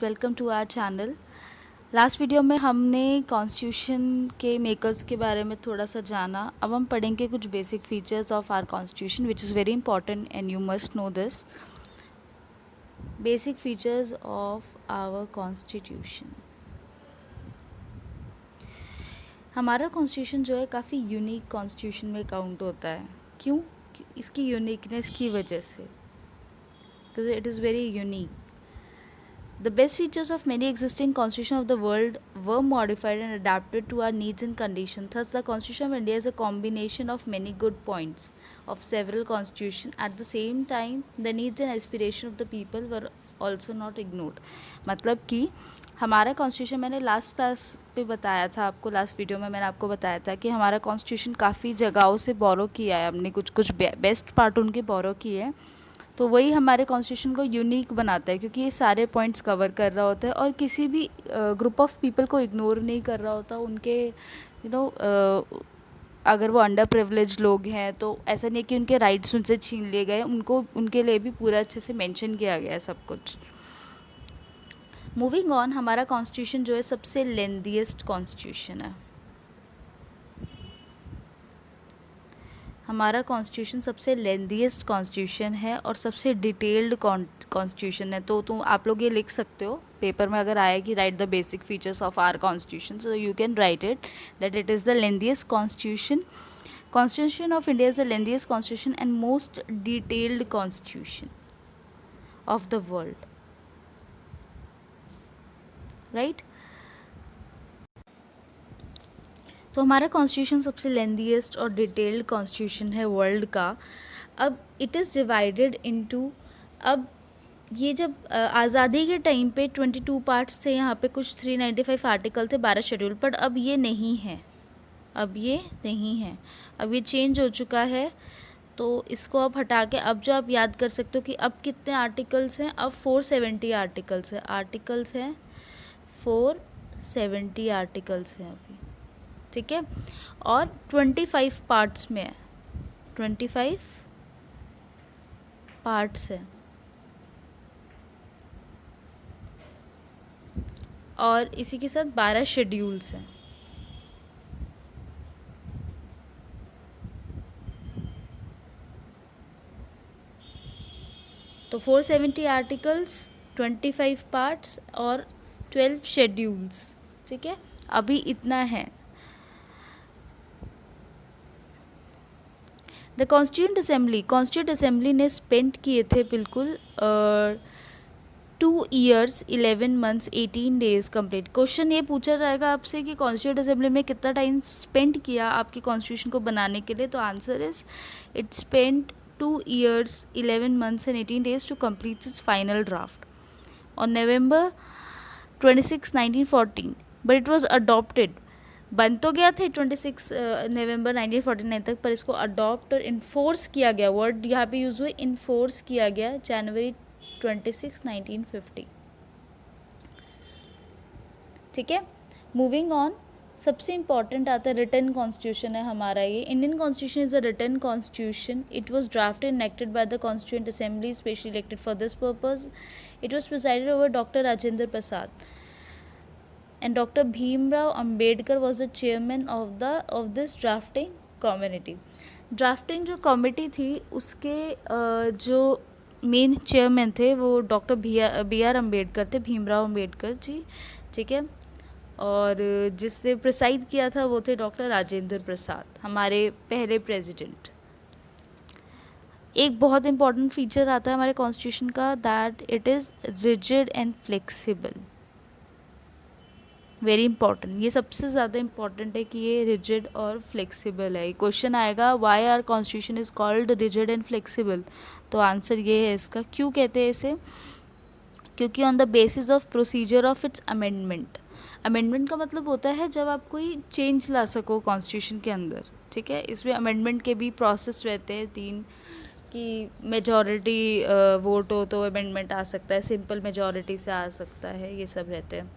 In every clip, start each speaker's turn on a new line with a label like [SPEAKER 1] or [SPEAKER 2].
[SPEAKER 1] Welcome to our channel. Last video में हमने constitution के मेकर्स के बारे में थोड़ा सा जाना। अब हम पढ़ेंगे कुछ basic features of our constitution which is very important and you must know this. Basic features of our constitution. हमारा कॉन्स्टिट्यूशन जो है काफ़ी यूनिक कॉन्स्टिट्यूशन में काउंट होता है। क्यों? इसकी यूनिकनेस की वजह से, because it is very unique. The best features of many existing constitutions of the world were modified and adapted to our needs and conditions. Thus, the Constitution of India is a combination of many good points of several constitutions. At the same time, the needs and aspirations of the people were also not ignored. मतलब कि हमारा constitution, मैंने last class पे बताया था आपको, last video में मैंने आपको बताया था कि हमारा कॉन्स्टिट्यूशन काफ़ी जगहों से बोरो किया है हमने, कुछ बेस्ट पार्ट उनके बोरो किए हैं। तो वही हमारे कॉन्स्टिट्यूशन को यूनिक बनाता है, क्योंकि ये सारे पॉइंट्स कवर कर रहा होता है और किसी भी ग्रुप ऑफ पीपल को इग्नोर नहीं कर रहा होता। उनके अगर वो अंडर प्रिविलेज लोग हैं तो ऐसा नहीं है कि उनके राइट्स उनसे छीन लिए गए, उनके लिए भी पूरा अच्छे से मेंशन किया गया है सब कुछ। मूविंग ऑन, हमारा कॉन्स्टिट्यूशन जो है सबसे लेंथीएस्ट कॉन्स्टिट्यूशन है। हमारा कॉन्स्टिट्यूशन सबसे लेंथीएस्ट कॉन्स्टिट्यूशन है और सबसे डिटेल्ड कॉन्स्टिट्यूशन है। तो आप लोग ये लिख सकते हो पेपर में, अगर आए कि write the basic features of our constitution, so you can write it that it is the lengthiest constitution. Constitution of India is the lengthiest constitution and most detailed constitution of the world, right? तो हमारा constitution सबसे lengthiest और detailed constitution है world का. अब it is divided into, अब ये जब आज़ादी के टाइम पे 22 पार्ट्स थे, यहाँ पे कुछ 395 आर्टिकल थे, 12 शेड्यूल, पर अब ये नहीं है, अब ये चेंज हो चुका है. तो इसको आप हटा के अब जो आप याद कर सकते हो कि अब कितने आर्टिकल्स हैं, अब 470 आर्टिकल्स हैं 470 आर्टिकल्स हैं अभी, ठीक है. और 25 पार्ट्स में है, 25 पार्ट्स हैं और इसी के साथ 12 शेड्यूल्स हैं. तो 470 आर्टिकल्स, 25 पार्ट्स और 12 शेड्यूल्स, ठीक है. अभी इतना है. द कॉन्स्टिट्यूंट असेंबली ने स्पेंड किए थे बिल्कुल 2 years 11 months 18 days complete. Question ये पूछा जाएगा आपसे कि कॉन्स्टिट्यूंट असेंबली में कितना टाइम स्पेंड किया आपके कॉन्स्टिट्यूशन को बनाने के लिए, तो answer is it spend 2 years 11 months and 18 days to complete its final draft on November 26, 1914, but it was adopted. बन तो गया था 26 नवंबर 1949 तक, पर इसको अडॉप्ट और इन्फोर्स किया गया, वर्ड यहाँ पे यूज़ हुए, इन्फोर्स किया गया जनवरी 26, 1950, ठीक है. मूविंग ऑन, सबसे इम्पॉर्टेंट आता है रिटन कॉन्स्टिट्यूशन है हमारा ये. Indian constitution is a written constitution. It was drafted and acted by the constituent assembly specially elected for this purpose. It was presided over doctor Rajendra Prasad and Dr. Bhimrao Ambedkar was the chairman of this drafting committee. Drafting जो committee थी उसके जो main chairman थे वो doctor B are Ambedkar थे, भीमराव अम्बेडकर जी, ठीक है. और जिससे प्रिसाइड किया था वो थे डॉक्टर राजेंद्र प्रसाद, हमारे पहले प्रेसिडेंट. एक बहुत इंपॉर्टेंट फीचर आता है हमारे कॉन्स्टिट्यूशन का, that it is rigid and flexible. Very important, ये सबसे ज़्यादा इंपॉर्टेंट है कि ये रिजिड और फ्लेक्सिबल है. क्वेश्चन आएगा why our constitution is called rigid and flexible, तो आंसर ये है इसका. क्यों कहते हैं इसे? क्योंकि on the basis of procedure of its amendment. Amendment का मतलब होता है जब आप कोई चेंज ला सको कॉन्स्टिट्यूशन के अंदर, ठीक है. इसमें अमेंडमेंट के भी प्रोसेस रहते हैं 3, कि मेजॉरिटी वोट हो तो अमेंडमेंट आ सकता है, सिंपल मेजॉरिटी से आ सकता है, ये सब रहते हैं.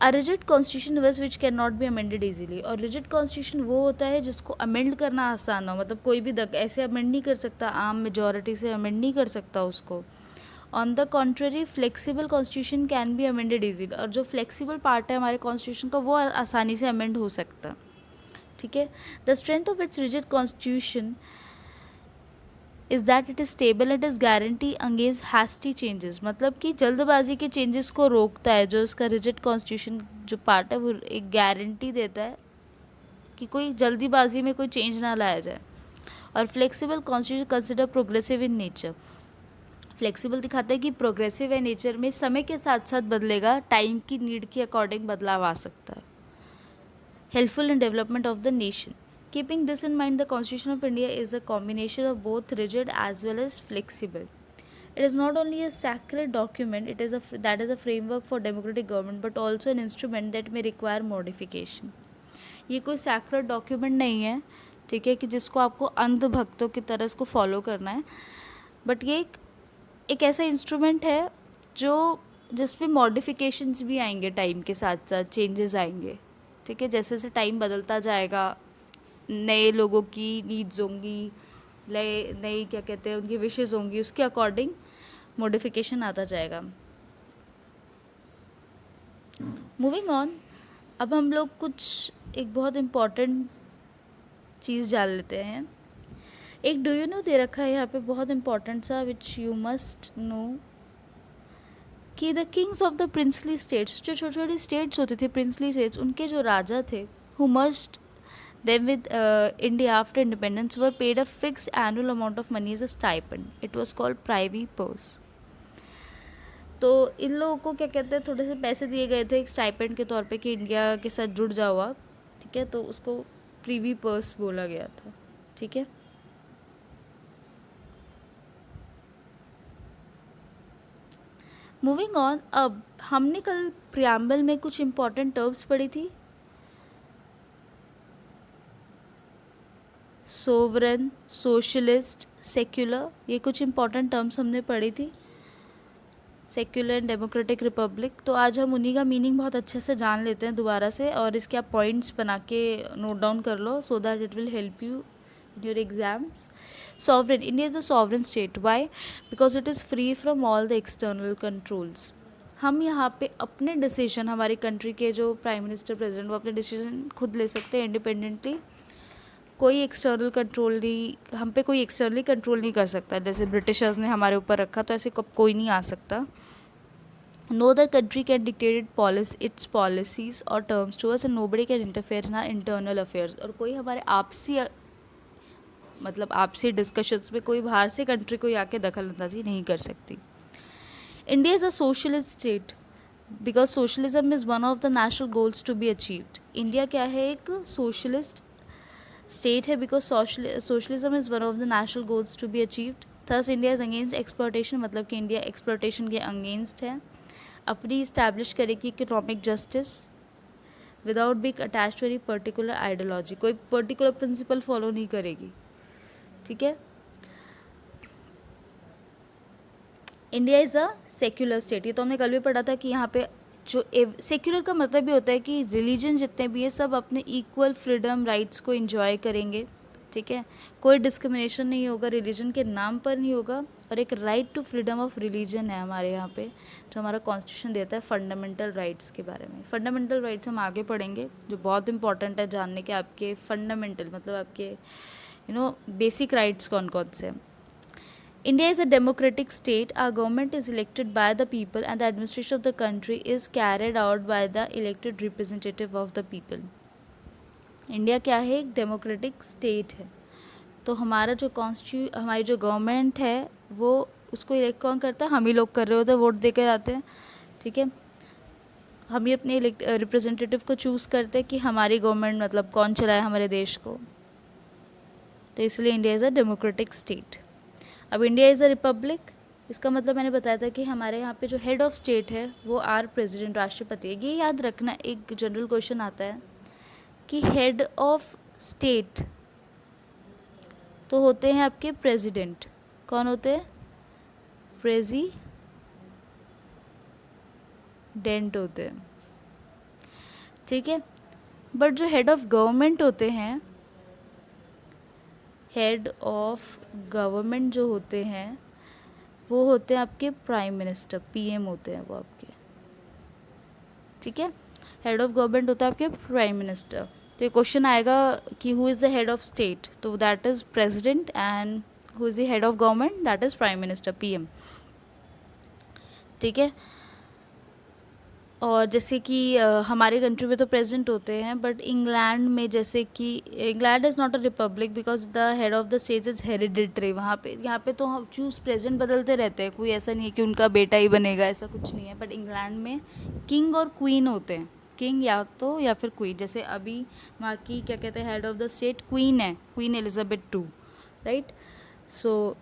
[SPEAKER 1] A rigid constitution was which can not be amended easily. और रिजिड कॉन्स्टिट्यूशन वो होता है जिसको अमेंड करना आसान हो, मतलब कोई भी ऐसे अमेंड नहीं कर सकता, आम मेजॉरिटी से अमेंड नहीं कर सकता उसको. On the contrary flexible constitution can be amended easily, और जो फ्लेक्सिबल पार्ट है हमारे कॉन्स्टिट्यूशन का वो आसानी से अमेंड हो सकता है, ठीक है. The strength of its rigid constitution is that it is stable, it is guarantee against hasty changes, मतलब कि जल्दबाजी के चेंजेस को रोकता है. जो इसका रिजिड कॉन्स्टिट्यूशन जो पार्ट है वो एक गारंटी देता है कि कोई जल्दीबाजी में कोई चेंज ना लाया जाए. और flexible constitution consider progressive in nature, flexible दिखाता है कि प्रोग्रेसिव है नेचर में, समय के साथ साथ बदलेगा, टाइम की नीड के अकॉर्डिंग बदलाव आ सकता है. Helpful in development of the nation. Keeping this in mind, the Constitution of India is a combination of both rigid as well as flexible. It is not only a sacred document, it is that is a framework for democratic government, but also an instrument that may require modification. ये कोई sacred document नहीं है, ठीक है, कि जिसको आपको अंध भक्तों की तरह इसको फॉलो करना है, बट ये एक ऐसा इंस्ट्रूमेंट है जो जिसमें मॉडिफिकेशंस भी आएंगे, टाइम के साथ साथ चेंजेस आएंगे, ठीक है. जैसे जैसे टाइम बदलता जाएगा, नए लोगों की नीड्स होंगी, नई क्या कहते हैं उनकी विशेज़ होंगी, उसके अकॉर्डिंग मॉडिफिकेशन आता जाएगा. मूविंग ऑन, अब हम लोग कुछ एक बहुत इम्पॉर्टेंट चीज़ जान लेते हैं. एक डू यू नो दे रखा है यहाँ पे बहुत इम्पॉर्टेंट सा, विच यू मस्ट नो, कि the Kings of the princely states, जो छोटी छोटी स्टेट्स होती थी प्रिंसली स्टेट्स, उनके जो राजा थे, who must then with India after independence were paid a fixed annual amount of money as a stipend. It was called privy purse. तो इन लोगों को क्या कहते हैं, थोड़े से पैसे दिए गए थे एक स्टाइपेंड के तौर पे कि इंडिया के साथ जुड़ जाओ आप, ठीक है. तो उसको प्रीवी पर्स बोला गया था, ठीक है. मूविंग ऑन, अब हमने कल प्रियम्बल में कुछ इम्पॉर्टेंट टर्म्स पढ़ी थी. सोवरन, सोशलिस्ट, सेक्युलर, ये कुछ इम्पॉर्टेंट टर्म्स हमने पढ़ी थी. Secular and democratic Republic. तो आज हम उन्हीं का मीनिंग बहुत अच्छे से जान लेते हैं दोबारा से, और इसके आप पॉइंट्स बना के नोट डाउन कर लो, so that it will help you in your exams. Sovereign, India is a sovereign state. Why? Because it is free from all the external controls. हम यहाँ पे अपने डिसीजन, हमारी कंट्री के जो प्राइम मिनिस्टर, प्रेसिडेंट, वो अपने डिसीजन खुद ले सकते हैं इंडिपेंडेंटली. कोई एक्सटर्नल कंट्रोल नहीं, हम पे कोई एक्सटर्नली कंट्रोल नहीं कर सकता. जैसे ब्रिटिशर्स ने हमारे ऊपर रखा, तो ऐसे कोई नहीं आ सकता. No other country can dictate its policies और terms to us, and nobody can interfere in our internal affairs. और कोई हमारे आपसी डिस्कशंस में कोई बाहर से कंट्री कोई आके दखल अंदाजी नहीं कर सकती. India is a socialist state because socialism is one of the national goals to be achieved. India क्या है, एक सोशलिस्ट स्टेट है because socialism is one of the national goals to be achieved. Thus India is against exploitation, मतलब कि India exploitation के against है. अपनी establish करेगी economic justice without being attached to any particular ideology. कोई particular principle follow नहीं करेगी, ठीक है. India is a secular state. ये तो हमने कल भी पढ़ा था कि यहाँ पे जो सेक्युलर का मतलब भी होता है कि रिलीजन जितने भी है सब अपने इक्वल फ्रीडम राइट्स को एंजॉय करेंगे, ठीक है. कोई डिस्क्रिमिनेशन नहीं होगा, रिलीजन के नाम पर नहीं होगा. और एक right to freedom of religion है हमारे यहाँ पे, जो हमारा कॉन्स्टिट्यूशन देता है फंडामेंटल राइट्स के बारे में. फंडामेंटल राइट्स हम आगे पढ़ेंगे, जो बहुत इंपॉर्टेंट है जानने के. आपके फंडामेंटल मतलब आपके बेसिक राइट्स कौन कौन से हैं. India is a democratic state. Our government is elected by the people and the administration of the country is carried out by the elected representative of the people. India क्या है, एक democratic state है. तो हमारा जो हमारी जो government है वो उसको इलेक्ट कौन करता है, हम ही लोग कर रहे होते हैं, वोट दे के आते हैं, ठीक है. हम ही अपने रिप्रेजेंटेटिव को चूज़ करते हैं कि हमारी गवर्नमेंट मतलब कौन चलाए हमारे देश को. तो इसलिए India is a democratic state. अब इंडिया इज़ अ रिपब्लिक, इसका मतलब मैंने बताया था कि हमारे यहाँ पे जो हेड ऑफ स्टेट है वो आर प्रेसिडेंट, राष्ट्रपति है. ये याद रखना, एक जनरल क्वेश्चन आता है कि हेड ऑफ स्टेट तो होते हैं आपके प्रेसिडेंट. कौन होते हैं, प्रेसिडेंट होते हैं, ठीक है. बट जो हेड ऑफ गवर्नमेंट होते हैं, हेड ऑफ गवर्नमेंट जो होते हैं वो होते हैं आपके प्राइम मिनिस्टर, पीएम होते हैं वो आपके, ठीक है। हेड ऑफ गवर्नमेंट होता है आपके प्राइम मिनिस्टर। तो ये क्वेश्चन आएगा कि who is the head of state, तो that is president, and who is the head of government, that is prime minister, PM, ठीक है। और जैसे कि हमारे कंट्री में तो प्रेसिडेंट होते हैं, बट इंग्लैंड में जैसे कि England is not a republic because the head of the state is hereditary. वहाँ पे, यहाँ पे तो हम चूज़ प्रेसिडेंट बदलते रहते हैं, कोई ऐसा नहीं है कि उनका बेटा ही बनेगा, ऐसा कुछ नहीं है। बट इंग्लैंड में किंग और क्वीन होते हैं, किंग या तो या फिर क्वीन। जैसे अभी वहाँ की क्या कहते हैं head of the state queen है, क्वीन एलिजाबेथ टू, राइट। सो